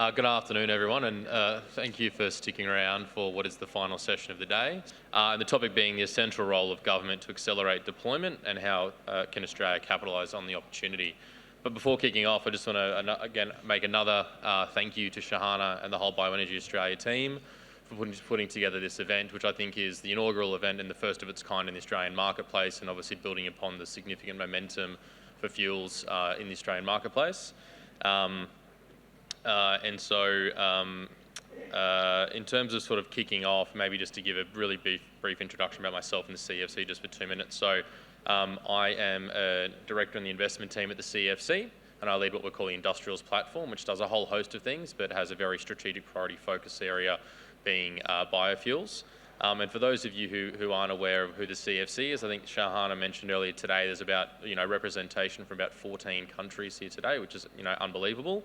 Good afternoon, everyone, and thank you for sticking around for what is the final session of the day. And the topic being the essential role of government to accelerate deployment and how can Australia capitalise on the opportunity. But before kicking off, I just want to again make another thank you to Shahana and the whole Bioenergy Australia team for putting together this event, which I think is the inaugural event and the first of its kind in the Australian marketplace, and obviously building upon the significant momentum for fuels in the Australian marketplace. In terms of sort of kicking off, maybe just to give a really brief introduction about myself and the CEFC just for 2 minutes. So I am a director in the investment team at the CEFC, and I lead what we call the Industrials platform, which does a whole host of things, but has a very strategic priority focus area being biofuels. And for those of you who aren't aware of who the CEFC is, I think Shahana mentioned earlier today, there's about representation from about 14 countries here today, which is unbelievable.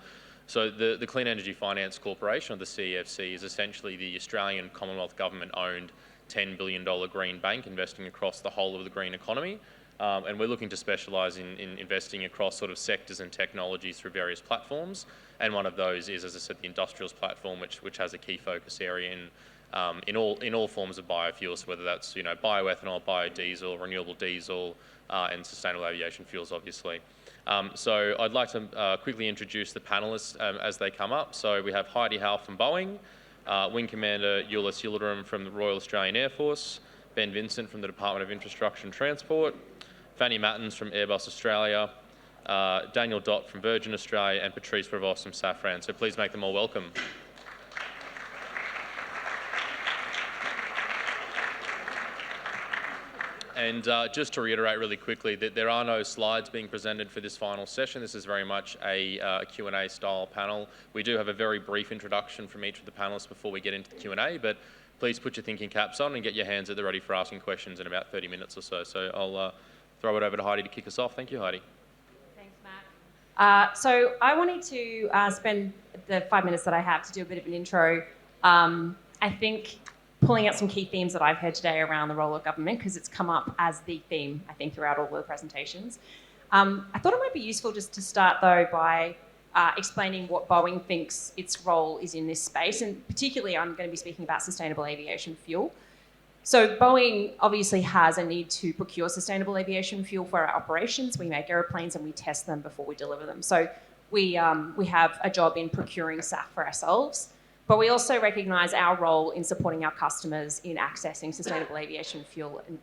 So the Clean Energy Finance Corporation, or the CEFC, is essentially the Australian Commonwealth Government-owned $10 billion green bank investing across the whole of the green economy. And we're looking to specialise in investing across sort of sectors and technologies through various platforms. And one of those is, as I said, the Industrials platform, which has a key focus area in all forms of biofuels, whether that's bioethanol, biodiesel, renewable diesel, and sustainable aviation fuels, obviously. So I'd like to quickly introduce the panellists as they come up. So we have Heidi, Hauf from Boeing, Wing Commander Ulas Yildirim from the Royal Australian Air Force, Ben Vincent from the Department of Infrastructure and Transport, Fanny Mattens from Airbus Australia, Daniel Dott from Virgin Australia, and Patrice Provost from SAFRAN. So please make them all welcome. And just to reiterate really quickly that there are no slides being presented for this final session. This is very much a Q&A style panel. We do have a very brief introduction from each of the panelists before we get into the Q&A, but please put your thinking caps on and get your hands at the ready for asking questions in about 30 minutes or so. So I'll throw it over to Heidi to kick us off. Thank you, Heidi. Thanks, Matt. So I wanted to spend the 5 minutes that I have to do a bit of an intro. I think pulling out some key themes that I've heard today around the role of government, because it's come up as the theme, I think, throughout all the presentations. I thought it might be useful just to start, though, by explaining what Boeing thinks its role is in this space, and particularly I'm going to be speaking about sustainable aviation fuel. So Boeing obviously has a need to procure sustainable aviation fuel for our operations. We make aeroplanes and we test them before we deliver them. So we have a job in procuring SAF for ourselves. But we also recognise our role in supporting our customers in accessing sustainable aviation fuel. And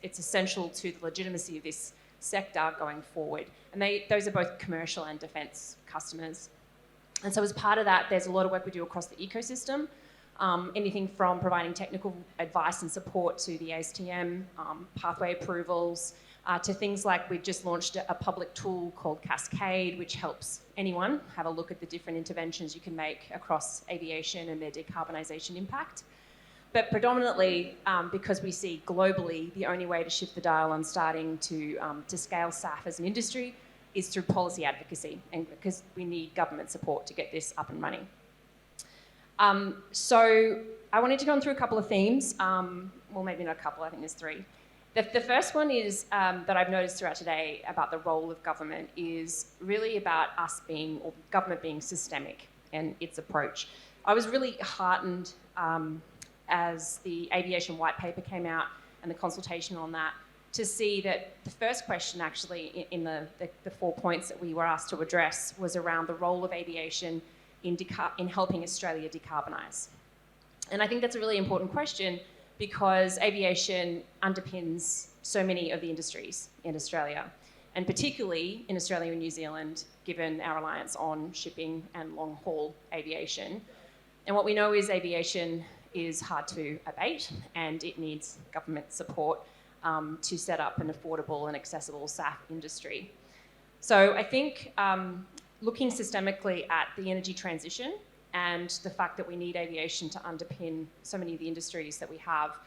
it's essential to the legitimacy of this sector going forward. And those are both commercial and defence customers. And so as part of that, there's a lot of work we do across the ecosystem. Anything from providing technical advice and support to the ASTM, pathway approvals, to things like we've just launched a public tool called Cascade, which helps anyone have a look at the different interventions you can make across aviation and their decarbonisation impact. But predominantly, because we see globally the only way to shift the dial on starting to scale SAF as an industry is through policy advocacy, and because we need government support to get this up and running. So I wanted to go through a couple of themes. Well, maybe not a couple, I think there's three. The first one is that I've noticed throughout today about the role of government is really about or government being systemic in its approach. I was really heartened as the aviation white paper came out and the consultation on that to see that the first question actually in the 4 points that we were asked to address was around the role of aviation in helping Australia decarbonise. And I think that's a really important question because aviation underpins so many of the industries in Australia, and particularly in Australia and New Zealand, given our reliance on shipping and long-haul aviation. And what we know is aviation is hard to abate, and it needs government support to set up an affordable and accessible SAF industry. So I think looking systemically at the energy transition and the fact that we need aviation to underpin so many of the industries that we have,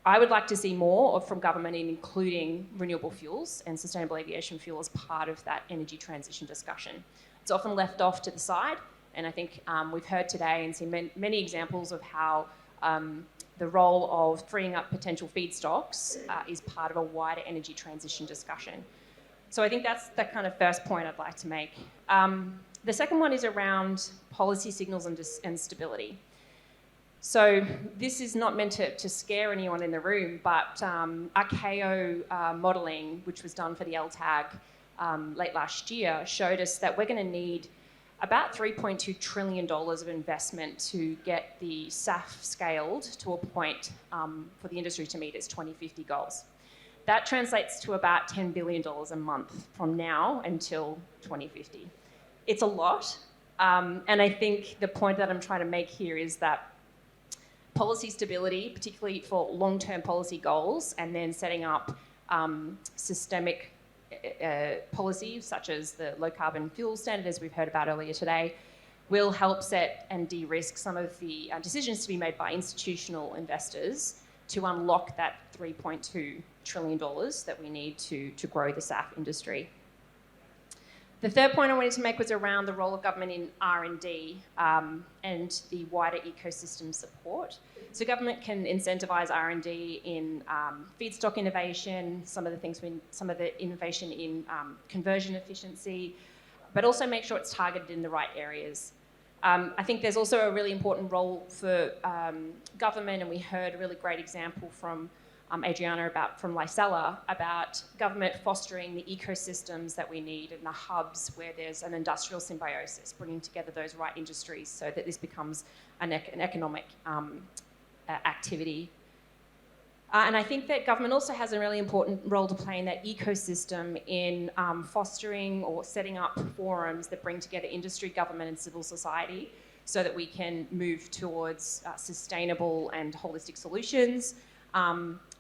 I would like to see more from government in including renewable fuels and sustainable aviation fuel as part of that energy transition discussion. It's often left off to the side, and I think we've heard today and seen many examples of how the role of freeing up potential feedstocks is part of a wider energy transition discussion. So I think that's the kind of first point I'd like to make. The second one is around policy signals and stability. So this is not meant to scare anyone in the room, but Archaeo modelling, which was done for the LTAG late last year, showed us that we're going to need about $3.2 trillion of investment to get the SAF scaled to a point for the industry to meet its 2050 goals. That translates to about $10 billion a month from now until 2050. It's a lot, and I think the point that I'm trying to make here is that policy stability, particularly for long-term policy goals, and then setting up systemic policies such as the low-carbon fuel standard, as we've heard about earlier today, will help set and de-risk some of the decisions to be made by institutional investors to unlock that $3.2 trillion that we need to grow the SAF industry. The third point I wanted to make was around the role of government in R&D and the wider ecosystem support. So government can incentivise R&D in feedstock innovation, some of the innovation in conversion efficiency, but also make sure it's targeted in the right areas. I think there's also a really important role for government, and we heard a really great example from Adriana from Licella about government fostering the ecosystems that we need and the hubs where there's an industrial symbiosis, bringing together those right industries so that this becomes an economic activity. And I think that government also has a really important role to play in that ecosystem in fostering or setting up forums that bring together industry, government and civil society so that we can move towards sustainable and holistic solutions.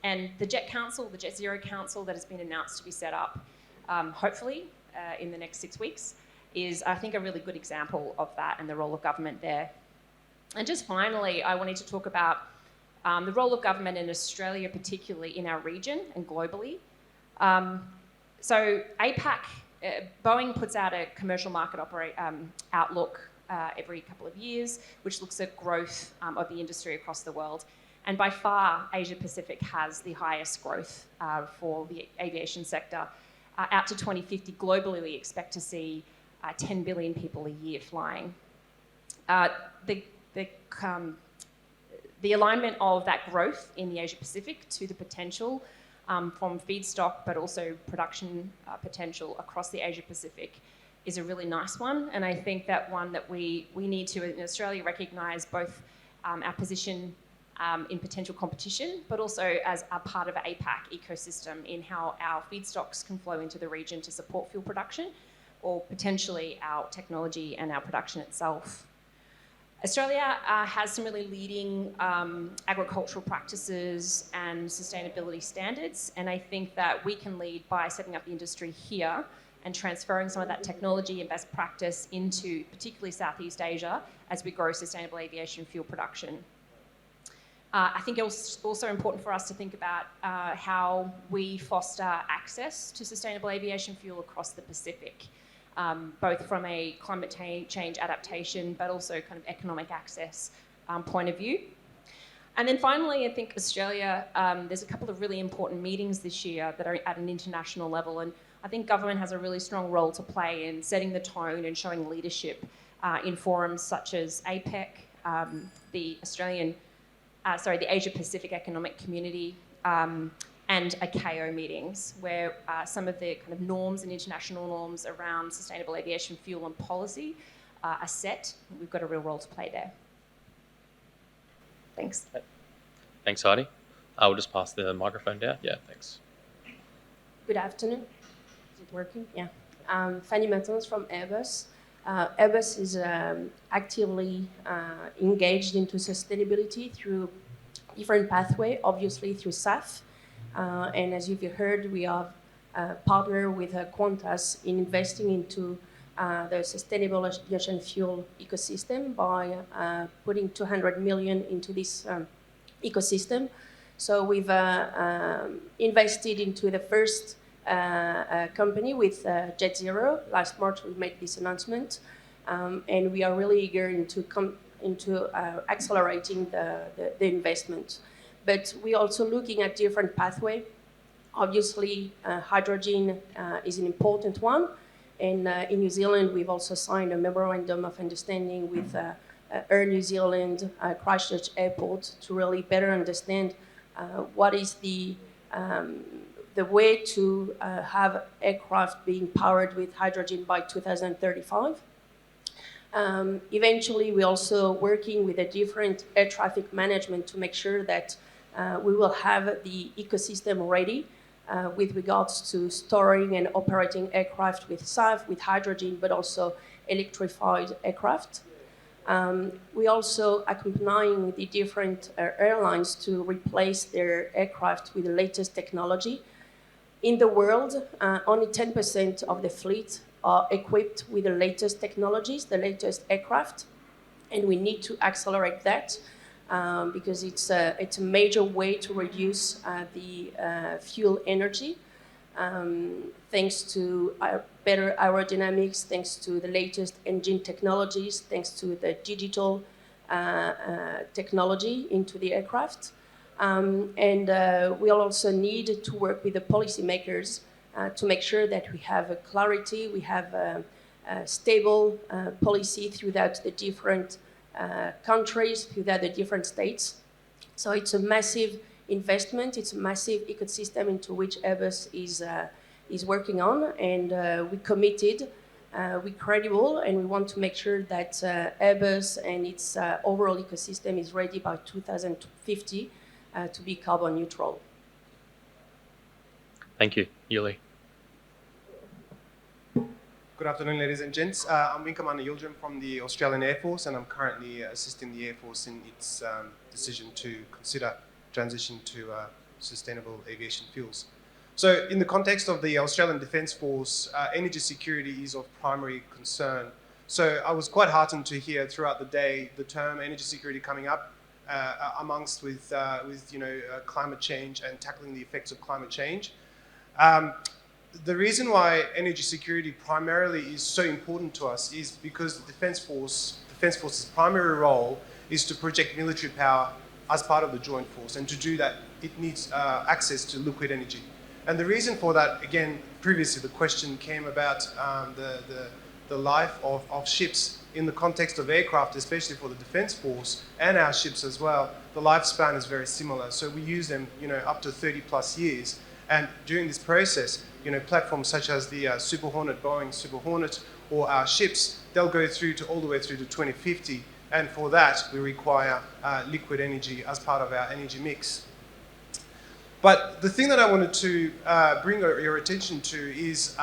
And the Jet Council, the Jet Zero Council that has been announced to be set up, hopefully in the next 6 weeks, is I think a really good example of that and the role of government there. And just finally, I wanted to talk about the role of government in Australia, particularly in our region and globally. So APAC, Boeing puts out a commercial market outlook every couple of years, which looks at growth of the industry across the world. And by far, Asia Pacific has the highest growth for the aviation sector. Out to 2050, globally, we expect to see 10 billion people a year flying. The alignment of that growth in the Asia Pacific to the potential from feedstock, but also production potential across the Asia Pacific is a really nice one. And I think that one that we need to, in Australia, recognise both our position in potential competition, but also as a part of an APAC ecosystem in how our feedstocks can flow into the region to support fuel production, or potentially our technology and our production itself. Australia has some really leading agricultural practices and sustainability standards, and I think that we can lead by setting up the industry here and transferring some of that technology and best practice into particularly Southeast Asia as we grow sustainable aviation fuel production. I think it's also important for us to think about how we foster access to sustainable aviation fuel across the Pacific, both from a climate change adaptation, but also kind of economic access point of view. And then finally, I think Australia, there's a couple of really important meetings this year that are at an international level, and I think government has a really strong role to play in setting the tone and showing leadership in forums such as APEC, the Asia Pacific Economic Community, and ICAO meetings, where some of the kind of norms and international norms around sustainable aviation fuel and policy are set. We've got a real role to play there. Thanks. Thanks, Heidi. I'll just pass the microphone down. Yeah, thanks. Good afternoon. Is it working? Yeah. Fanny Mattens from Airbus. Airbus is actively engaged into sustainability through different pathways, obviously through SAF. And as you've heard, we are partner with Qantas in investing into the sustainable aviation fuel ecosystem by putting 200 million into this ecosystem. So we've invested into the first company with Jet Zero. Last March, we made this announcement, and we are really eager into accelerating the investment. But we're also looking at different pathways Obviously, hydrogen is an important one. And in New Zealand, we've also signed a memorandum of understanding with Air New Zealand, Christchurch Airport, to really better understand what is the way to have aircraft being powered with hydrogen by 2035. Eventually, we're also working with a different air traffic management to make sure that we will have the ecosystem ready with regards to storing and operating aircraft with SAF, with hydrogen, but also electrified aircraft. We also accompanying the different airlines to replace their aircraft with the latest technology. In the world, only 10% of the fleet are equipped with the latest technologies, the latest aircraft, and we need to accelerate that because it's a major way to reduce the fuel energy. Thanks to better aerodynamics, thanks to the latest engine technologies, thanks to the digital technology into the aircraft. We'll also need to work with the policymakers to make sure that we have a clarity, we have a stable policy throughout the different countries, throughout the different states. So it's a massive investment, it's a massive ecosystem into which Airbus is working on, and we committed, we're credible, and we want to make sure that Airbus and its overall ecosystem is ready by 2050 to be carbon neutral. Thank you. Yili. Good afternoon, ladies and gents. I'm Wing Commander Yildirim from the Australian Air Force, and I'm currently assisting the Air Force in its decision to consider transition to sustainable aviation fuels. So in the context of the Australian Defence Force, energy security is of primary concern. So I was quite heartened to hear throughout the day the term energy security coming up amongst with climate change and tackling the effects of climate change. The reason why energy security primarily is so important to us is because the Defence Force's primary role is to project military power as part of the joint force, and to do that it needs access to liquid energy. And the reason for that, again, previously the question came about the life of ships in the context of aircraft, especially for the Defence Force and our ships as well. The lifespan is very similar, so we use them up to 30 plus years. And during this process, platforms such as the Super Hornet, Boeing Super Hornet, or our ships, they'll go through to all the way through to 2050. And for that, we require liquid energy as part of our energy mix. But the thing that I wanted to bring your attention to is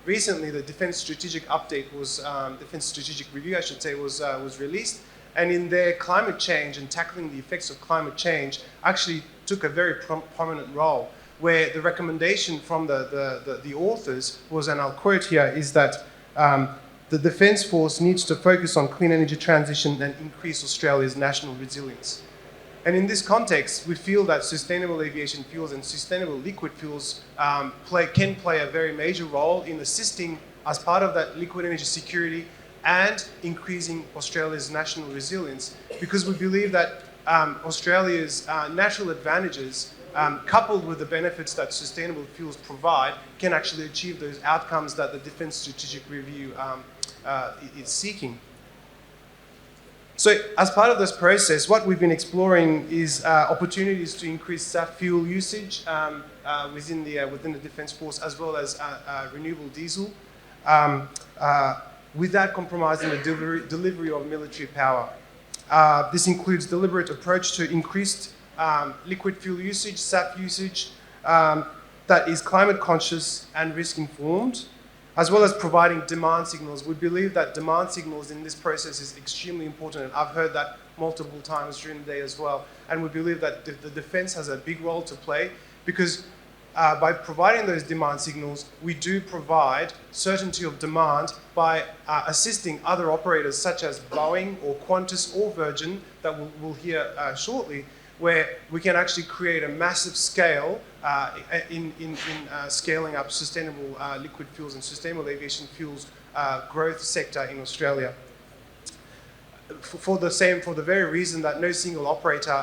recently the Defence Strategic Update was, Defence Strategic Review, I should say, was released. And in their climate change and tackling the effects of climate change actually took a very prominent role, where the recommendation from the authors was, and I'll quote here, is that the Defence Force needs to focus on clean energy transition and increase Australia's national resilience. And in this context, we feel that sustainable aviation fuels and sustainable liquid fuels can play a very major role in assisting as part of that liquid energy security and increasing Australia's national resilience, because we believe that Australia's natural advantages coupled with the benefits that sustainable fuels provide can actually achieve those outcomes that the Defence Strategic Review is seeking. So as part of this process, what we've been exploring is opportunities to increase SAF fuel usage within the Defence Force, as well as renewable diesel, without compromising the delivery of military power. This includes deliberate approach to increased liquid fuel usage, SAF usage, that is climate conscious and risk informed, as well as providing demand signals. We believe that demand signals in this process is extremely important, and I've heard that multiple times during the day as well. And we believe that the defence has a big role to play, because by providing those demand signals, we do provide certainty of demand by assisting other operators such as Boeing or Qantas or Virgin, that we'll hear shortly, where we can actually create a massive scale in scaling up sustainable liquid fuels and sustainable aviation fuels growth sector in Australia. For the very reason that no single operator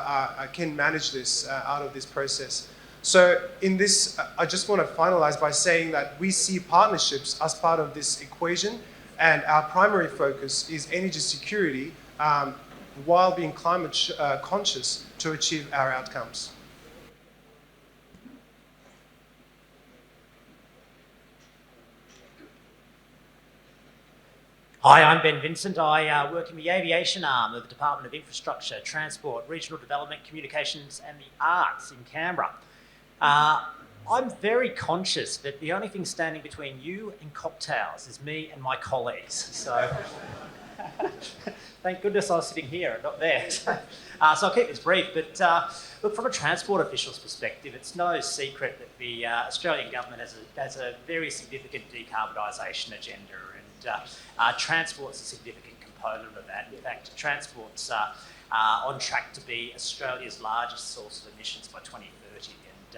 can manage this out of this process. So in this, I just want to finalize by saying that we see partnerships as part of this equation, and our primary focus is energy security while being climate conscious to achieve our outcomes. Hi, I'm Vincent. I work in the aviation arm of the Department of Infrastructure, Transport, Regional Development, Communications and the Arts in Canberra. I'm very conscious that the only thing standing between you and cocktails is me and my colleagues. So thank goodness I was sitting here and not there. So I'll keep this brief, but look, from a transport official's perspective, it's no secret that the Australian government has a very significant decarbonisation agenda, and transport's a significant component of that. In fact, transport's on track to be Australia's largest source of emissions by 2030.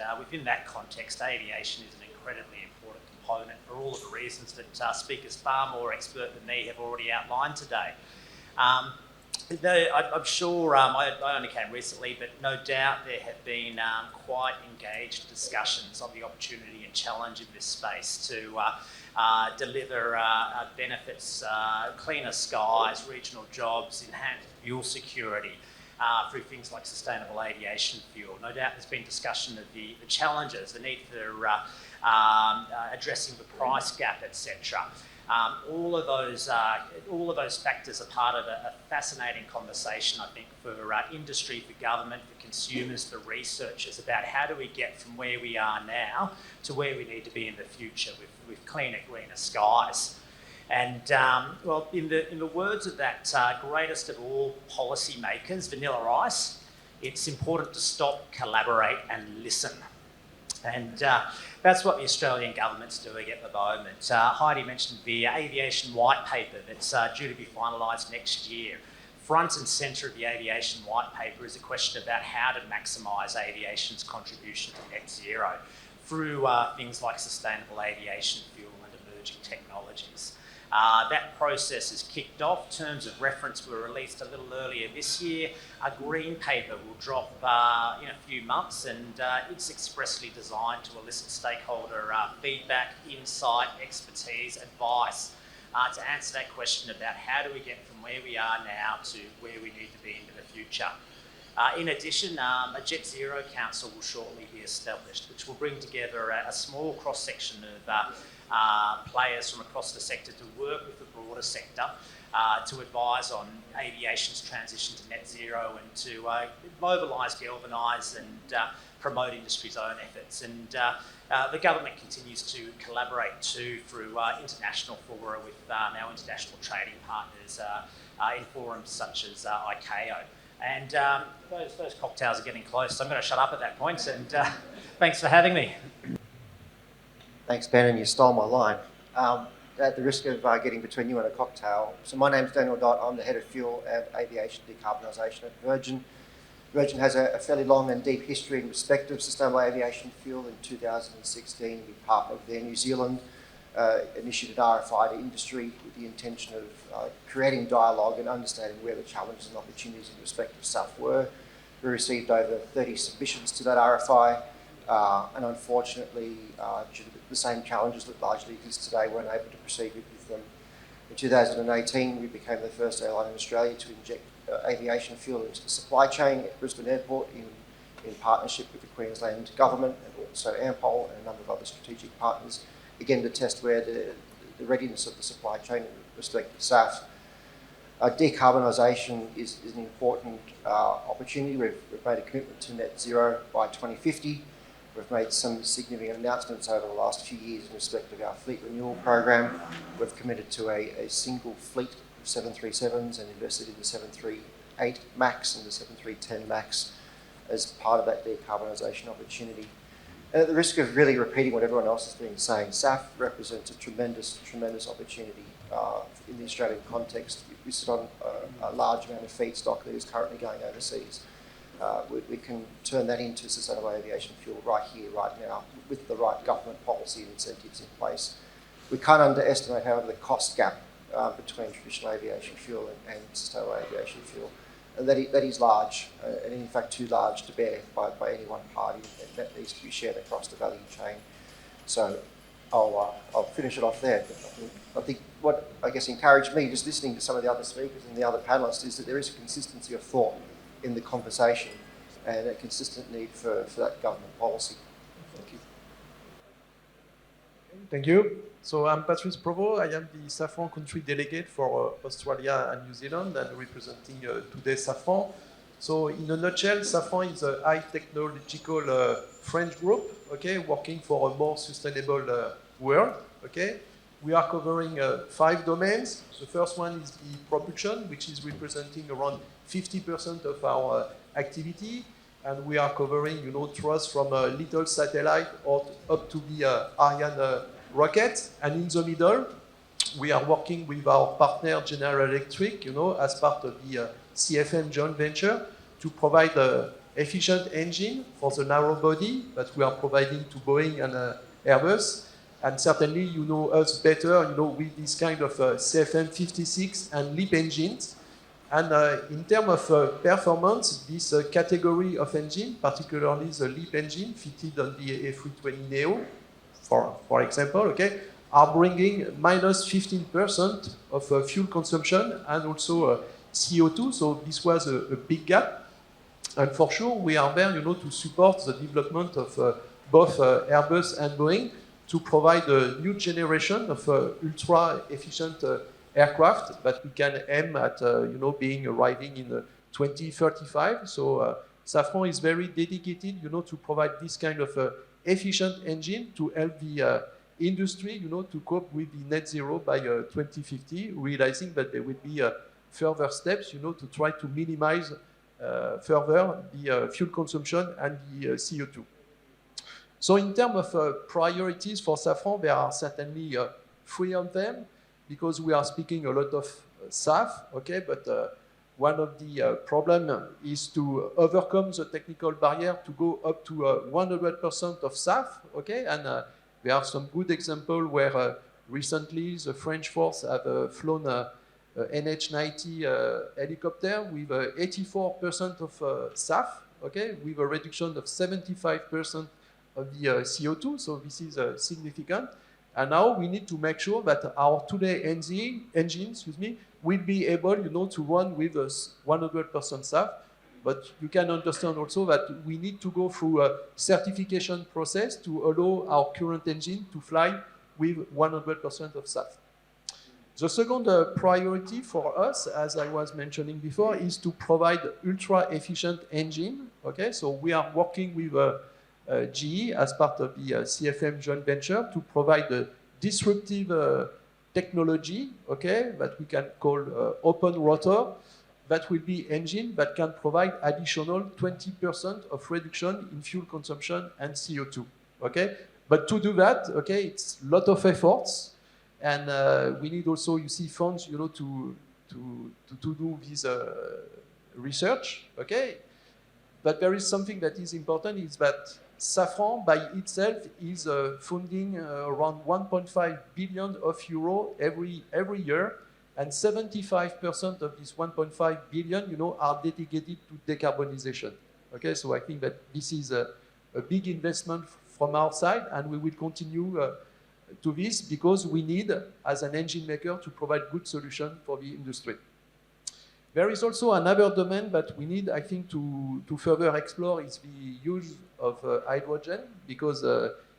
And within that context, aviation is an incredibly important component for all of the reasons that speakers far more expert than me have already outlined today. I'm sure, I only came recently, but no doubt there have been quite engaged discussions on the opportunity and challenge in this space to deliver benefits, cleaner skies, regional jobs, enhanced fuel security through things like sustainable aviation fuel. No doubt there's been discussion of the challenges, the need for addressing the price gap, etc. All of those factors are part of a fascinating conversation, I think, for industry, for government, for consumers, for researchers, about how do we get from where we are now to where we need to be in the future with cleaner, greener skies. And well, in the words of that greatest of all policymakers, Vanilla Ice, it's important to stop, collaborate, and listen. And that's what the Australian government's doing at the moment. Heidi mentioned the aviation white paper that's due to be finalised next year. Front and centre of the aviation white paper is a question about how to maximise aviation's contribution to net zero through things like sustainable aviation fuel and emerging technologies. That process is kicked off. Terms of reference were released a little earlier this year. A green paper will drop in a few months, and it's expressly designed to elicit stakeholder feedback, insight, expertise, advice to answer that question about how do we get from where we are now to where we need to be into the future. In addition, a Jet Zero Council will shortly be established, which will bring together a small cross-section of players from across the sector to work with the broader sector to advise on aviation's transition to net zero and to mobilise, galvanise and promote industry's own efforts. And the government continues to collaborate too through international fora with our international trading partners in forums such as ICAO. And those cocktails are getting close, so I'm going to shut up at that point, and thanks for having me. Thanks, Ben, and you stole my line. At the risk of getting between you and a cocktail, so my name's Dott. I'm the Head of Fuel and Aviation Decarbonisation at Virgin. Virgin has a fairly long and deep history in respect of sustainable aviation fuel. In 2016, we partnered with Air New Zealand, initiated RFI to industry with the intention of creating dialogue and understanding where the challenges and opportunities in respect of SAF were. We received over 30 submissions to that RFI, and unfortunately, due to the same challenges that largely exist today, weren't able to proceed with them. In 2018, we became the first airline in Australia to inject aviation fuel into the supply chain at Brisbane Airport in partnership with the Queensland Government and also Ampol and a number of other strategic partners, again to test where the readiness of the supply chain in respect to SAF. Decarbonisation is an important opportunity. We've made a commitment to net zero by 2050. We've made some significant announcements over the last few years in respect of our fleet renewal program. We've committed to a single fleet of 737s and invested in the 738 MAX and the 7310 MAX as part of that decarbonisation opportunity. And at the risk of really repeating what everyone else has been saying, SAF represents a tremendous opportunity in the Australian context. We sit on a large amount of feedstock that is currently going overseas. We can turn that into sustainable aviation fuel right here, right now, with the right government policy and incentives in place. We can't underestimate, however, the cost gap between traditional aviation fuel and sustainable aviation fuel. that is large, and in fact too large to bear by any one party, and that needs to be shared across the value chain. So I'll finish it off there. I think what I guess encouraged me, just listening to some of the other speakers and the other panellists, is that there is a consistency of thought in the conversation and a consistent need for that government policy. Thank you. Thank you. So I'm Patrice, Provost. I am the SAFRAN country delegate for Australia and New Zealand and representing today SAFRAN. So in a nutshell, SAFRAN is a high technological French group, okay, working for a more sustainable world, okay. We are covering 5 domains. The first one is the propulsion, which is representing around 50% of our activity. And we are covering, thrust from a little satellite up to the Ariane rocket. And in the middle, we are working with our partner General Electric, as part of the CFM joint venture to provide an efficient engine for the narrow body that we are providing to Boeing and Airbus. And certainly, you know us better, with this kind of CFM 56 and LEAP engines. And in terms of performance, this category of engine, particularly the LEAP engine fitted on the A320neo, for example, okay, are bringing minus 15% of fuel consumption and also CO2. So this was a big gap. And for sure, we are there, to support the development of both Airbus and Boeing to provide a new generation of ultra-efficient aircraft that we can aim at, arriving in 2035. So SAFRAN is very dedicated, to provide this kind of efficient engine to help the industry, to cope with the net zero by 2050, realizing that there will be further steps, to try to minimize further the fuel consumption and the CO2. So in terms of priorities for SAFRAN, there are certainly 3 of them, because we are speaking a lot of SAF, okay, but one of the problems is to overcome the technical barrier to go up to 100% of SAF, okay, and there are some good examples where recently the French force have flown NH90 helicopter with 84% of SAF, okay, with a reduction of 75% of the CO2, so this is significant. And now we need to make sure that our today engines, will be able, to run with 100% SAF. But you can understand also that we need to go through a certification process to allow our current engine to fly with 100% of SAF. The second priority for us, as I was mentioning before, is to provide ultra-efficient engine. Okay, so we are working with GE as part of the CFM joint venture to provide a disruptive technology, okay, that we can call open rotor. That will be engine that can provide additional 20% of reduction in fuel consumption and CO2. Okay, but to do that, okay, it's a lot of efforts, and we need also, funds, to do this research. Okay, but there is something that is important, is that SAFRAN by itself is funding around 1.5 billion euro every year, and 75% of this 1.5 billion, are dedicated to decarbonisation. Okay, so I think that this is a big investment from our side, and we will continue to this because we need, as an engine maker, to provide good solution for the industry. There is also another domain that we need, I think, to further explore is the use of hydrogen, because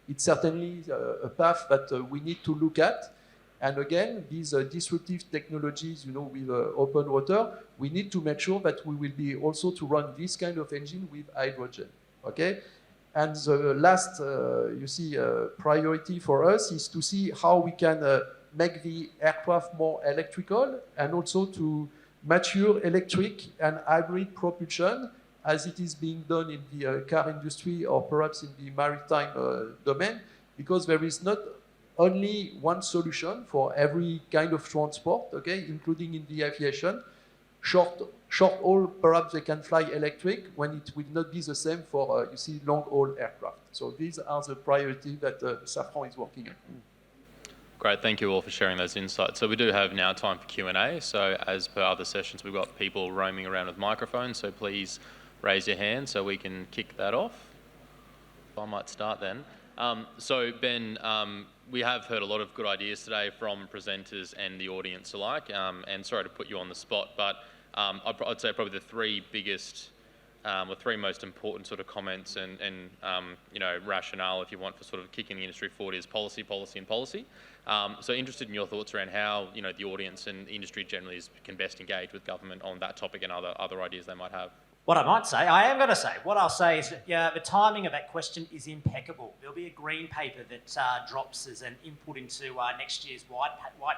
it's certainly a path that we need to look at. And again, these disruptive technologies, with open water, we need to make sure that we will be also to run this kind of engine with hydrogen. Okay, and the last, priority for us is to see how we can make the aircraft more electrical, and also to mature electric and hybrid propulsion, as it is being done in the car industry or perhaps in the maritime domain, because there is not only one solution for every kind of transport, okay, including in the aviation. Short haul, perhaps they can fly electric, when it will not be the same for, long haul aircraft. So these are the priorities that SAFRAN is working on. Great, thank you all for sharing those insights. So we do have now time for Q&A. So as per other sessions, we've got people roaming around with microphones, so please raise your hand so we can kick that off. I might start then. So Ben, we have heard a lot of good ideas today from presenters and the audience alike, and sorry to put you on the spot, but I'd say probably the three biggest or three most important sort of comments and you know, rationale, if you want, for sort of kicking the industry forward is policy, policy, and policy. So interested in your thoughts around how, you know, the audience and the industry generally can best engage with government on that topic and other ideas they might have. What I might say, I am going to say, what I'll say is that the timing of that question is impeccable. There'll be a green paper that drops as an input into next year's white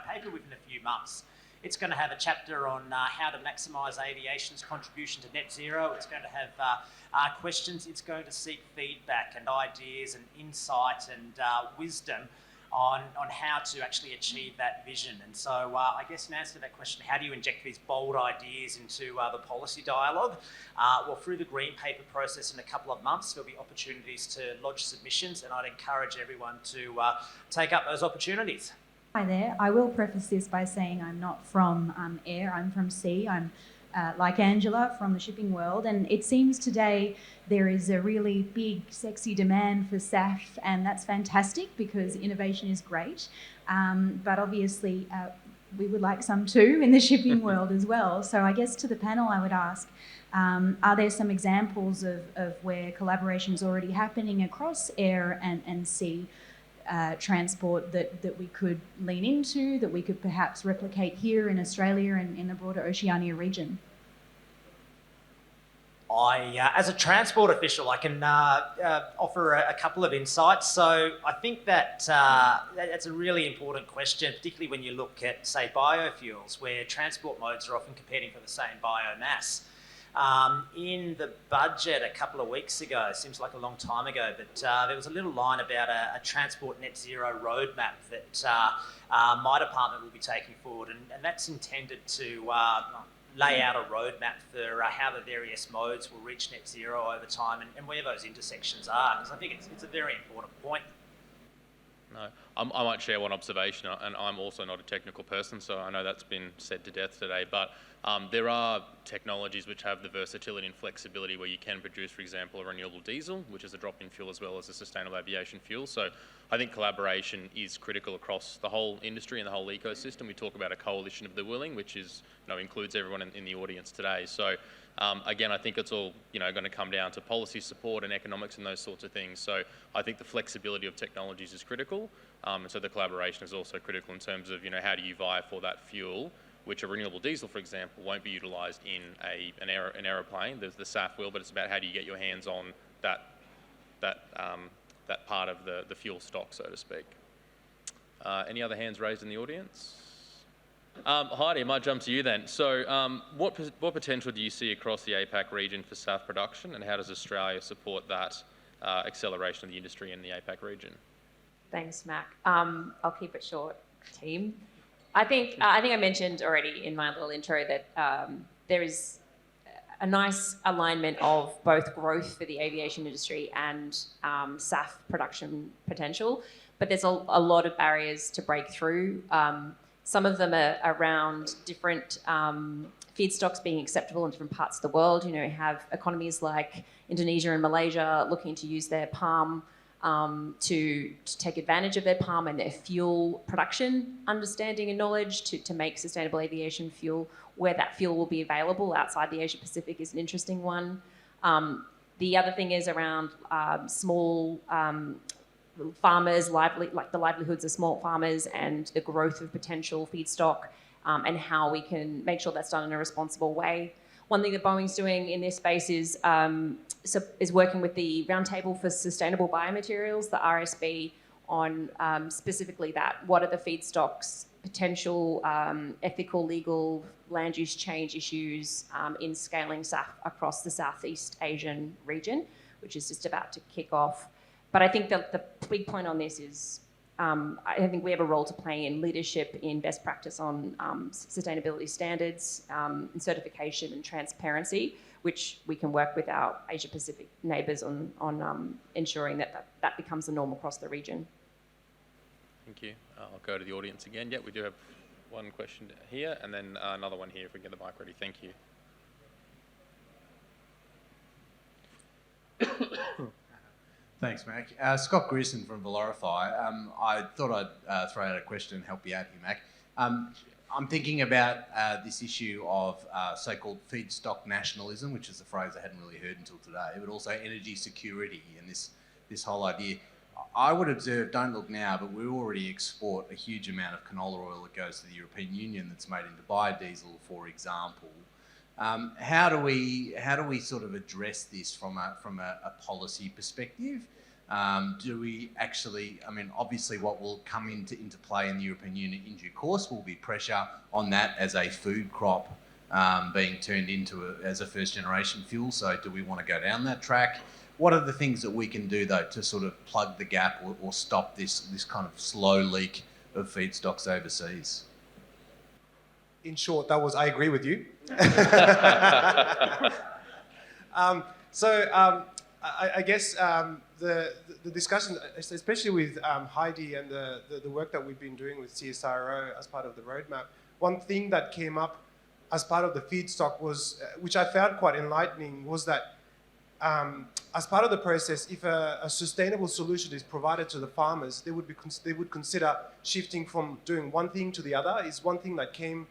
paper within a few months. It's going to have a chapter on how to maximise aviation's contribution to net zero. It's going to have questions. It's going to seek feedback and ideas and insight and wisdom on how to actually achieve that vision. And so I guess in answer to that question, how do you inject these bold ideas into the policy dialogue? Well, through the green paper process in a couple of months, there'll be opportunities to lodge submissions, and I'd encourage everyone to take up those opportunities. Hi there. I will preface this by saying I'm not from air, I'm from sea. I'm like Angela from the shipping world, and it seems today there is a really big, sexy demand for SAF, and that's fantastic because innovation is great. But obviously, we would like some too in the shipping world as well. So I guess to the panel, I would ask, are there some examples of where collaboration is already happening across air and sea transport that we could lean into, that we could perhaps replicate here in Australia and in the broader Oceania region? As a transport official, I can offer a couple of insights. So I think that that's a really important question, particularly when you look at, say, biofuels, where transport modes are often competing for the same biomass. In the budget a couple of weeks ago, seems like a long time ago, but there was a little line about a transport net zero roadmap that my department will be taking forward, and that's intended to lay out a roadmap for how the various modes will reach net zero over time and where those intersections are, because I think it's a very important point. No, I might share one observation, and I'm also not a technical person, so I know that's been said to death today, but there are technologies which have the versatility and flexibility where you can produce, for example, a renewable diesel, which is a drop-in fuel as well as a sustainable aviation fuel. So I think collaboration is critical across the whole industry and the whole ecosystem. We talk about a coalition of the willing, which is, you know, includes everyone in the audience today. So again, I think it's all, you know, going to come down to policy support and economics and those sorts of things. So I think the flexibility of technologies is critical, and so the collaboration is also critical in terms of, you know, how do you vie for that fuel, which a renewable diesel, for example, won't be utilised in an aeroplane. There's the SAF will, but it's about how do you get your hands on that part of the fuel stock, so to speak. Any other hands raised in the audience? Heidi, I might jump to you then. So what potential do you see across the APAC region for SAF production, and how does Australia support that acceleration of the industry in the APAC region? Thanks, Mac. I'll keep it short, team. I think I mentioned already in my little intro that there is a nice alignment of both growth for the aviation industry and SAF production potential, but there's a lot of barriers to break through. Some of them are around different feedstocks being acceptable in different parts of the world. You know, you have economies like Indonesia and Malaysia looking to use their palm to take advantage of their palm and their fuel production understanding and knowledge to make sustainable aviation fuel. Where that fuel will be available outside the Asia Pacific is an interesting one. The other thing is around small farmers, like the livelihoods of small farmers and the growth of potential feedstock, and how we can make sure that's done in a responsible way. One thing that Boeing's doing in this space is working with the Roundtable for Sustainable Biomaterials, the RSB, on specifically that. What are the feedstocks, potential ethical, legal, land use change issues in scaling SAF across the Southeast Asian region, which is just about to kick off. But I think that the big point on this is I think we have a role to play in leadership, in best practice on sustainability standards, and certification and transparency, which we can work with our Asia Pacific neighbours on ensuring that becomes the norm across the region. Thank you. I'll go to the audience again. Yeah, we do have one question here, and then another one here if we can get the mic ready. Thank you. Thanks, Mac. Scott Grierson from Valorify. I thought I'd throw out a question and help you out here, Mac. I'm thinking about this issue of so-called feedstock nationalism, which is a phrase I hadn't really heard until today, but also energy security and this whole idea. I would observe, don't look now, but we already export a huge amount of canola oil that goes to the European Union that's made into biodiesel, for example. How do we sort of address this from a policy perspective? Do we actually, I mean, obviously what will come into play in the European Union in due course will be pressure on that as a food crop being turned into as a first generation fuel. So do we want to go down that track? What are the things that we can do though to sort of plug the gap or stop this kind of slow leak of feedstocks overseas? In short, that was I agree with you. I guess the discussion, especially with Heidi and the work that we've been doing with CSIRO as part of the roadmap, one thing that came up as part of the feedstock was, which I found quite enlightening, was that as part of the process, if a sustainable solution is provided to the farmers, they would consider shifting from doing one thing to the other. Is one thing that came,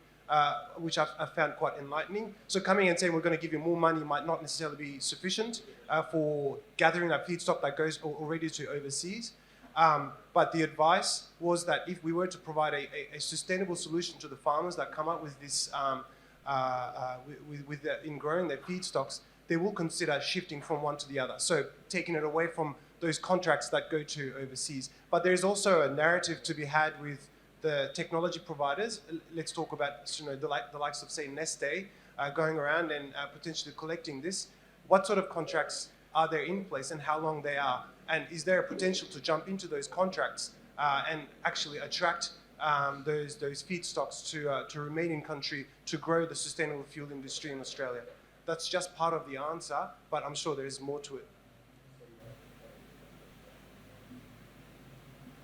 which I found quite enlightening. So coming and saying we're going to give you more money might not necessarily be sufficient for gathering that feedstock that goes already to overseas. But the advice was that if we were to provide a sustainable solution to the farmers that come up with this, in growing their feedstocks, they will consider shifting from one to the other. So taking it away from those contracts that go to overseas. But there's also a narrative to be had with the technology providers. Let's talk about the likes of, say, Neste going around and potentially collecting this. What sort of contracts are there in place and how long they are? And is there a potential to jump into those contracts and actually attract those feedstocks to remain in country to grow the sustainable fuel industry in Australia? That's just part of the answer, but I'm sure there is more to it.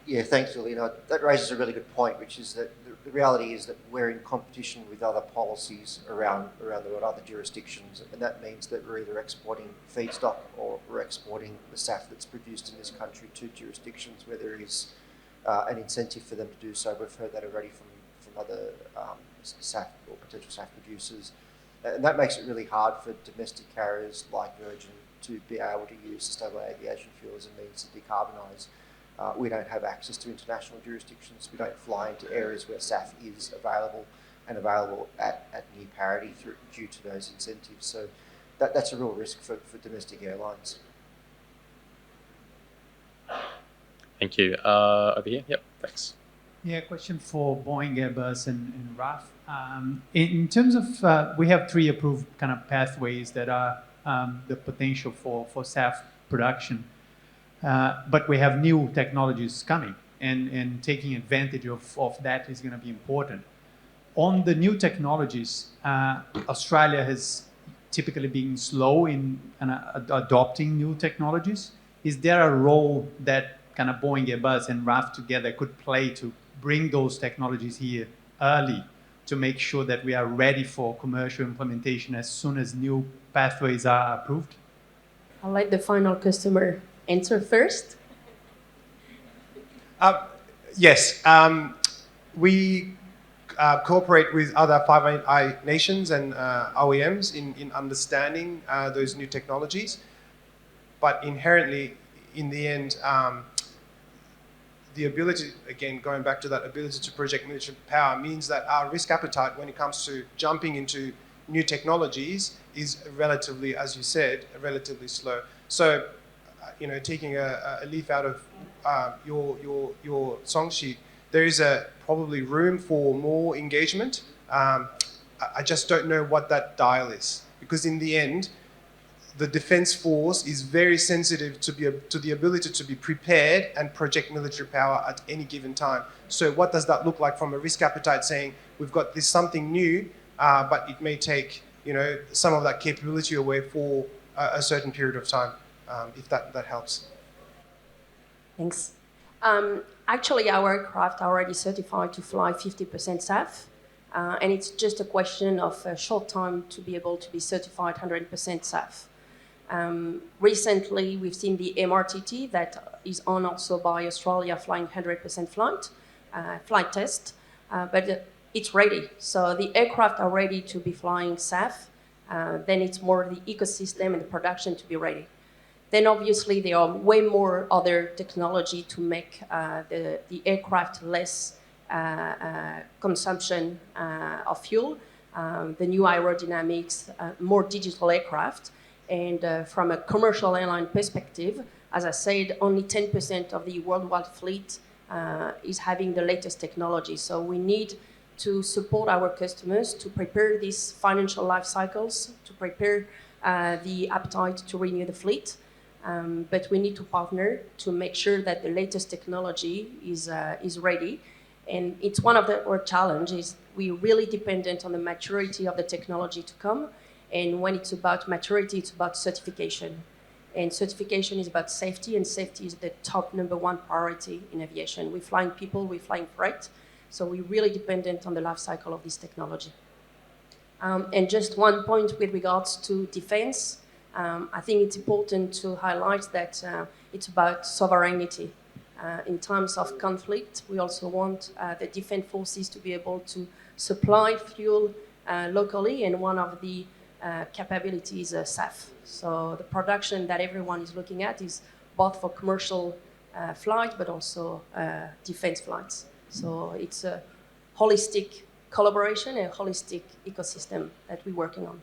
Yeah, thanks, Yildirim. That raises a really good point, which is that the reality is that we're in competition with other policies around the world, other jurisdictions, and that means that we're either exporting feedstock or we're exporting the SAF that's produced in this country to jurisdictions where there is an incentive for them to do so. We've heard that already from other SAF or potential SAF producers. And that makes it really hard for domestic carriers like Virgin to be able to use sustainable aviation fuel as a means to decarbonise. We don't have access to international jurisdictions. We don't fly into areas where SAF is available and available at near parity due to those incentives. So that's a real risk for domestic airlines. Thank you. Over here. Yep, thanks. Yeah, question for Boeing, Airbus, and RAAF. In terms of, we have 3 approved kind of pathways that are the potential for SAF production. But we have new technologies coming, and taking advantage of that is going to be important. On the new technologies, Australia has typically been slow in adopting new technologies. Is there a role that kind of Boeing, Airbus, and RAAF together could play to bring those technologies here early to make sure that we are ready for commercial implementation as soon as new pathways are approved? I'll let the final customer answer first. Yes, we cooperate with other Five Eyes nations and OEMs in understanding those new technologies, but inherently, in the end, the ability, again, going back to that ability to project military power, means that our risk appetite when it comes to jumping into new technologies is relatively, as you said, relatively slow. So, taking a leaf out of your song sheet, there is probably room for more engagement. I just don't know what that dial is, because in the end, the Defence Force is very sensitive to the ability to be prepared and project military power at any given time. So what does that look like from a risk appetite, saying we've got this something new, but it may take some of that capability away for a certain period of time, if that helps. Thanks. Actually, our aircraft are already certified to fly 50% SAF, and it's just a question of a short time to be able to be certified 100% SAF. Recently, we've seen the MRTT that is on also by Australia flying 100% flight test, but it's ready. So the aircraft are ready to be flying SAF. Then it's more the ecosystem and the production to be ready. Then obviously there are way more other technology to make the aircraft less consumption of fuel, the new aerodynamics, more digital aircraft. And from a commercial airline perspective, as I said, only 10% of the worldwide fleet is having the latest technology. So we need to support our customers to prepare these financial life cycles, to prepare the appetite to renew the fleet. But we need to partner to make sure that the latest technology is ready. And it's one of our challenges. We're really dependent on the maturity of the technology to come. And when it's about maturity, it's about certification. And certification is about safety, and safety is the top #1 priority in aviation. We're flying people, we're flying freight, so we're really dependent on the life cycle of this technology. And just one point with regards to defense, I think it's important to highlight that it's about sovereignty. In times of conflict, we also want the defense forces to be able to supply fuel locally, and one of the capabilities is SAF. So the production that everyone is looking at is both for commercial flight, but also defense flights. So it's a holistic collaboration and a holistic ecosystem that we're working on.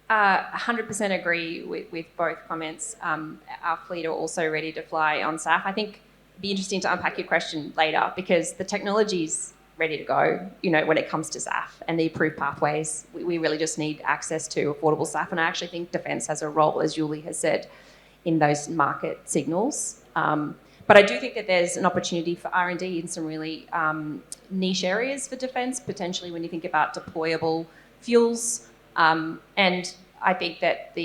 100% agree with both comments. Our fleet are also ready to fly on SAF. I think it'd be interesting to unpack your question later, because the technology's ready to go, when it comes to SAF and the approved pathways. We really just need access to affordable SAF, and I actually think defence has a role, as Julie has said, in those market signals. But I do think that there's an opportunity for R&D in some really niche areas for defence, potentially when you think about deployable fuels. And I think that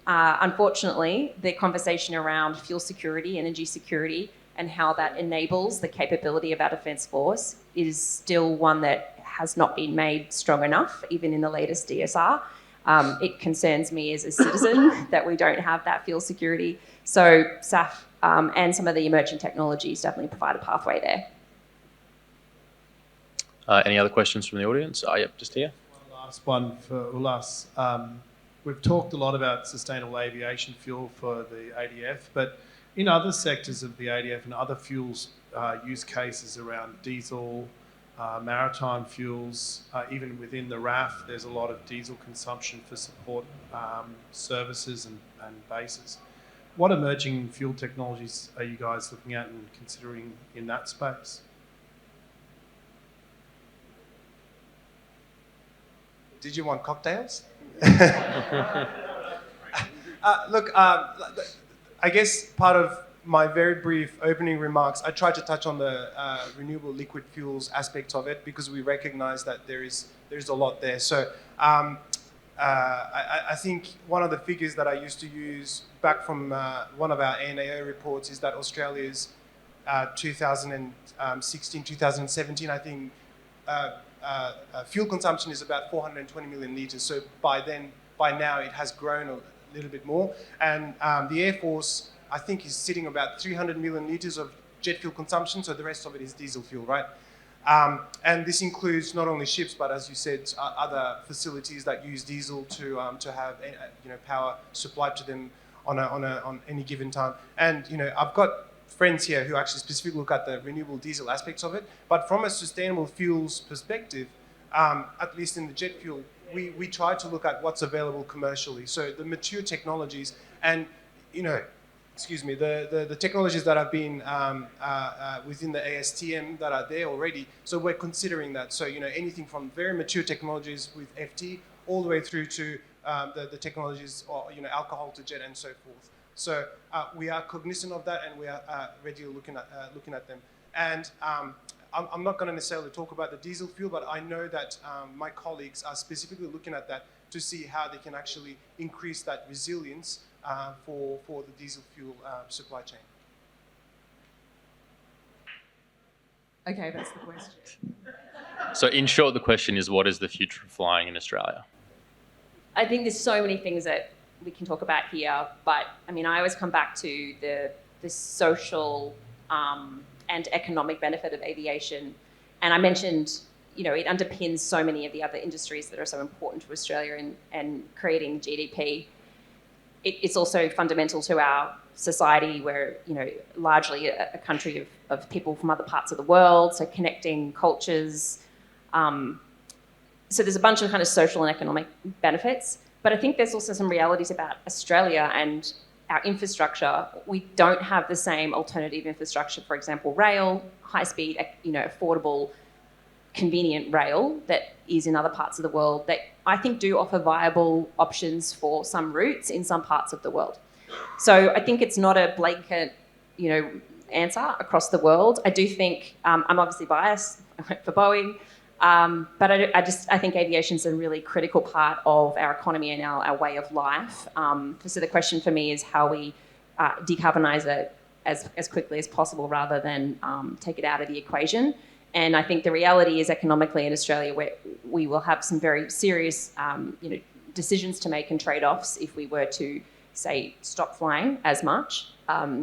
unfortunately, the conversation around fuel security, energy security, and how that enables the capability of our defence force is still one that has not been made strong enough, even in the latest DSR. It concerns me as a citizen that we don't have that fuel security. So SAF and some of the emerging technologies definitely provide a pathway there. Any other questions from the audience? Yep, just here. Last one for Ulas. We've talked a lot about sustainable aviation fuel for the ADF, but in other sectors of the ADF and other fuels use cases around diesel, maritime fuels, even within the RAAF, there's a lot of diesel consumption for support services and bases. What emerging fuel technologies are you guys looking at and considering in that space? Did you want cocktails? Look, I guess part of my very brief opening remarks, I tried to touch on the renewable liquid fuels aspect of it, because we recognize that there's a lot there. So I think one of the figures that I used to use back from one of our ANAO reports is that Australia's 2016, 2017, I think, fuel consumption is about 420 million litres. So by now, it has grown a little bit more. And the Air Force, I think, is sitting about 300 million litres of jet fuel consumption. So the rest of it is diesel fuel, right? And this includes not only ships, but as you said, other facilities that use diesel to have power supplied to them on any given time. And I've got friends here who actually specifically look at the renewable diesel aspects of it. But from a sustainable fuels perspective, at least in the jet fuel, we try to look at what's available commercially. So the mature technologies and, the technologies that have been within the ASTM that are there already. So we're considering that. So, anything from very mature technologies with FT all the way through to the technologies, or, alcohol to jet and so forth. So we are cognizant of that, and we are ready looking at them. And I'm not going to necessarily talk about the diesel fuel, but I know that my colleagues are specifically looking at that to see how they can actually increase that resilience for the diesel fuel supply chain? Okay, that's the question. So in short, the question is, what is the future of flying in Australia? I think there's so many things that we can talk about here, but I mean, I always come back to the social and economic benefit of aviation. And I mentioned, you know, it underpins so many of the other industries that are so important to Australia and creating GDP. It's also fundamental to our society. We're, you know, largely a country of people from other parts of the world, so connecting cultures. So there's a bunch of kind of social and economic benefits, but I think there's also some realities about Australia and our infrastructure. We don't have the same alternative infrastructure, for example, rail, high-speed, you know, affordable, convenient rail that is in other parts of the world that I think do offer viable options for some routes in some parts of the world. So I think it's not a blanket, you know, answer across the world. I do think, I'm obviously biased, I went for Boeing, but I think aviation is a really critical part of our economy and our way of life. So the question for me is how we decarbonise it as quickly as possible rather than take it out of the equation. And I think the reality is economically in Australia, we will have some very serious you know, decisions to make and trade-offs if we were to, say, stop flying as much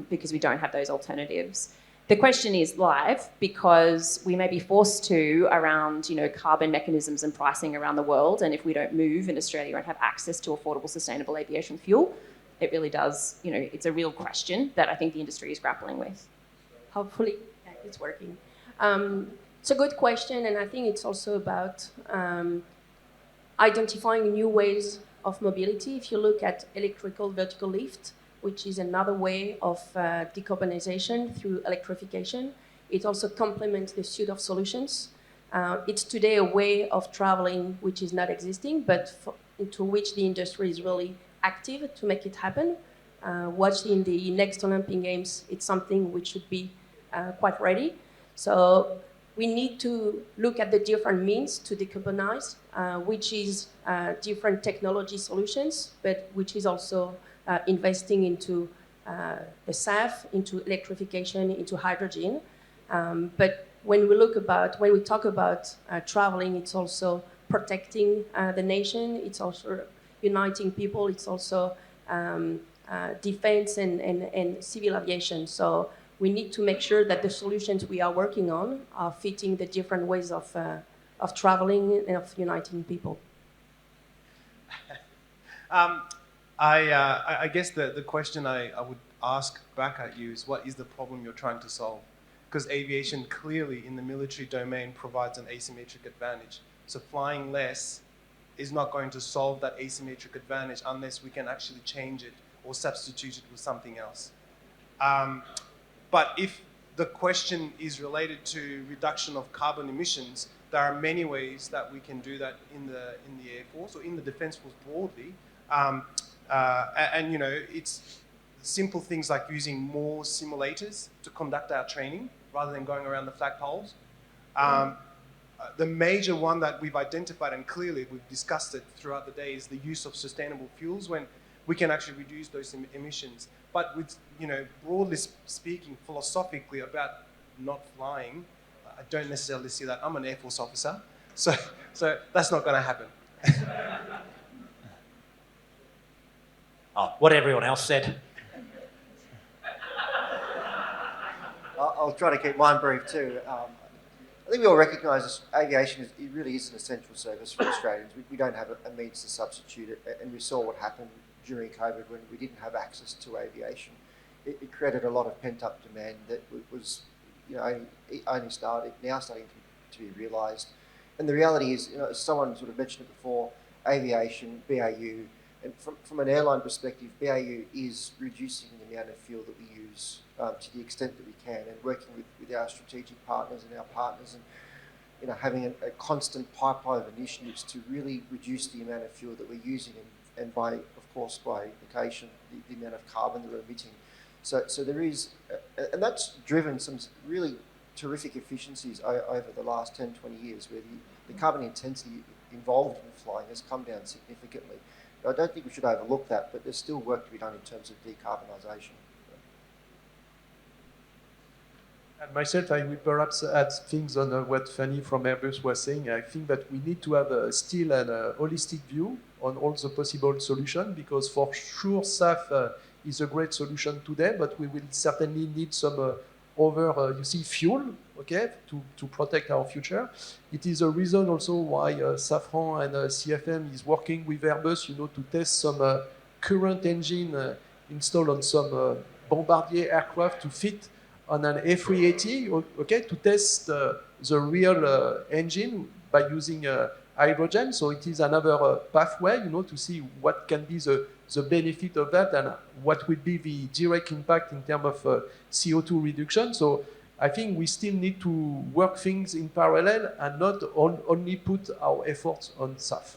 because we don't have those alternatives. The question is live because we may be forced to around, you know, carbon mechanisms and pricing around the world. And if we don't move in Australia and have access to affordable, sustainable aviation fuel, it really does, you know, it's a real question that I think the industry is grappling with. Hopefully it's working. It's a good question, and I think it's also about identifying new ways of mobility. If you look at electrical vertical lift, which is another way of decarbonisation through electrification, it also complements the suite of solutions. It's today a way of traveling which is not existing, but into which the industry is really active to make it happen. Watching the next Olympic Games, it's something which should be quite ready. So we need to look at the different means to decarbonize, which is different technology solutions, but which is also investing into the SAF, into electrification, into hydrogen. But when we talk about traveling, it's also protecting the nation, it's also uniting people, it's also defense and civil aviation. So we need to make sure that the solutions we are working on are fitting the different ways of traveling and of uniting people. I guess the question I would ask back at you is, what is the problem you're trying to solve? Because aviation clearly in the military domain provides an asymmetric advantage. So flying less is not going to solve that asymmetric advantage unless we can actually change it or substitute it with something else. But if the question is related to reduction of carbon emissions, there are many ways that we can do that in the Air Force or in the Defence Force broadly. And you know, it's simple things like using more simulators to conduct our training rather than going around the flagpoles. The major one that we've identified, and clearly we've discussed it throughout the day, is the use of sustainable fuels when we can actually reduce those emissions. But with, you know, broadly speaking, philosophically about not flying, I don't necessarily see that. I'm an Air Force officer, so that's not going to happen. Oh, what everyone else said. I'll try to keep mine brief too. I think we all recognise aviation it really is an essential service for Australians. We don't have a means to substitute it, and we saw what happened during COVID when we didn't have access to aviation. It created a lot of pent-up demand that was, you know, only starting to be realised. And the reality is, you know, as someone sort of mentioned it before, aviation, BAU, and from an airline perspective, BAU is reducing the amount of fuel that we use to the extent that we can, and working with our strategic partners and our partners, and you know, having a constant pipeline of initiatives to really reduce the amount of fuel that we're using, and by, of course, by implication, the amount of carbon that we're emitting. So there is, and that's driven some really terrific efficiencies over the last 10, 20 years, where the carbon intensity involved in flying has come down significantly. I don't think we should overlook that, but there's still work to be done in terms of decarbonisation. And myself, I will perhaps add things on what Fanny from Airbus was saying. I think that we need to have still a holistic view on all the possible solutions, because for sure SAF is a great solution today, but we will certainly need some other, fuel, okay, to protect our future. It is a reason also why SAFRAN and CFM is working with Airbus, to test some current engine installed on some Bombardier aircraft to fit on an A380, okay, to test the real engine by using hydrogen. So it is another pathway, to see what can be the benefit of that and what will be the direct impact in terms of CO2 reduction. So I think we still need to work things in parallel and not only put our efforts on SAF.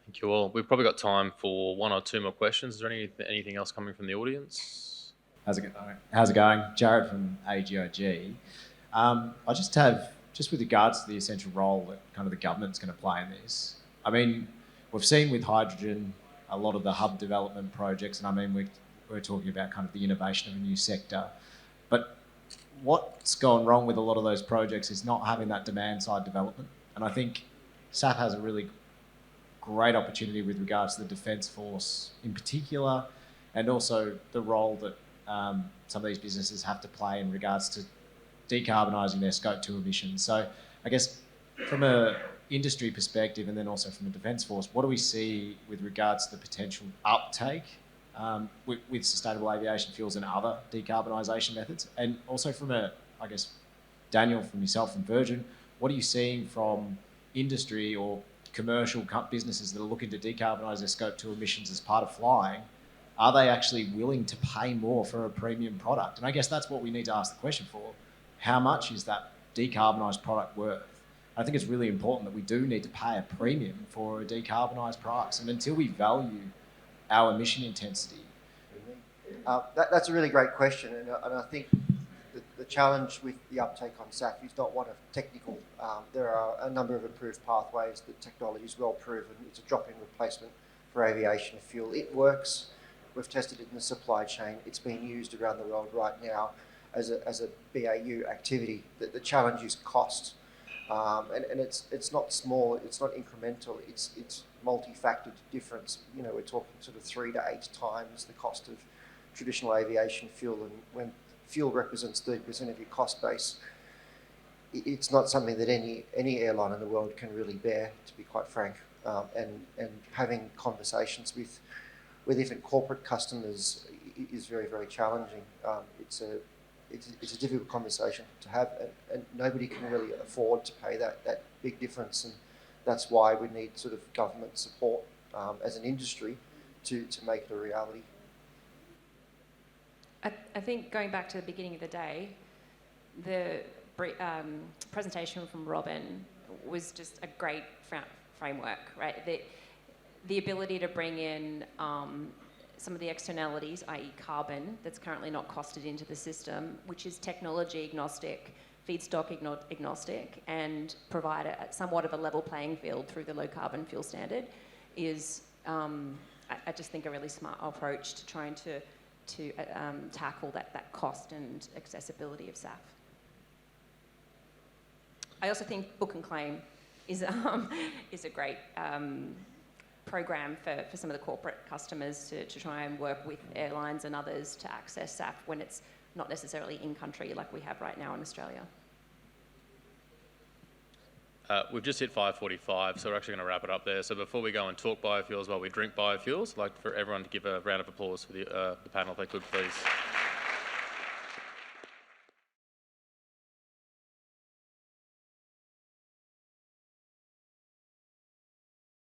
Thank you all. We've probably got time for one or two more questions. Is there anything else coming from the audience? How's it going? Jared from AGOG. I just with regards to the essential role that kind of the government's going to play in this. I mean, we've seen with hydrogen a lot of the hub development projects, and I mean, we're talking about kind of the innovation of a new sector. But what's gone wrong with a lot of those projects is not having that demand side development. And I think SAF has a really great opportunity with regards to the Defence Force in particular, and also the role that some of these businesses have to play in regards to decarbonising their Scope 2 emissions. So I guess from a industry perspective and then also from the Defence Force, what do we see with regards to the potential uptake with sustainable aviation fuels and other decarbonisation methods? And also from Daniel, from yourself from Virgin, what are you seeing from industry or commercial businesses that are looking to decarbonise their Scope 2 emissions as part of flying? Are they actually willing to pay more for a premium product? And I guess that's what we need to ask the question for. How much is that decarbonised product worth? I think it's really important that we do need to pay a premium for a decarbonised price. And until we value our emission intensity. That's a really great question. And I think the challenge with the uptake on SAF is not one of technical. There are a number of approved pathways. The technology is well proven. It's a drop-in replacement for aviation fuel. It works. We've tested it in the supply chain. It's being used around the world right now as a BAU activity. The challenge is cost, and it's not small. It's not incremental. It's multi-factored difference. We're talking sort of 3 to 8 times the cost of traditional aviation fuel, and when fuel represents 30% of your cost base, it's not something that any airline in the world can really bear, to be quite frank. And having conversations with even corporate customers is very, very challenging. It's a difficult conversation to have, and nobody can really afford to pay that big difference, and that's why we need sort of government support as an industry to make it a reality. I think going back to the beginning of the day, the presentation from Robin was just a great framework, right? The ability to bring in some of the externalities, i.e. carbon, that's currently not costed into the system, which is technology agnostic, feedstock agnostic, and provide somewhat of a level playing field through the low carbon fuel standard is, I just think, a really smart approach to trying to tackle that cost and accessibility of SAF. I also think book and claim is a great program for some of the corporate customers to try and work with airlines and others to access SAF when it's not necessarily in country like we have right now in Australia. We've just hit 5:45, so we're actually going to wrap it up there. So before we go and talk biofuels while we drink biofuels, I'd like for everyone to give a round of applause for the panel, if they could, please.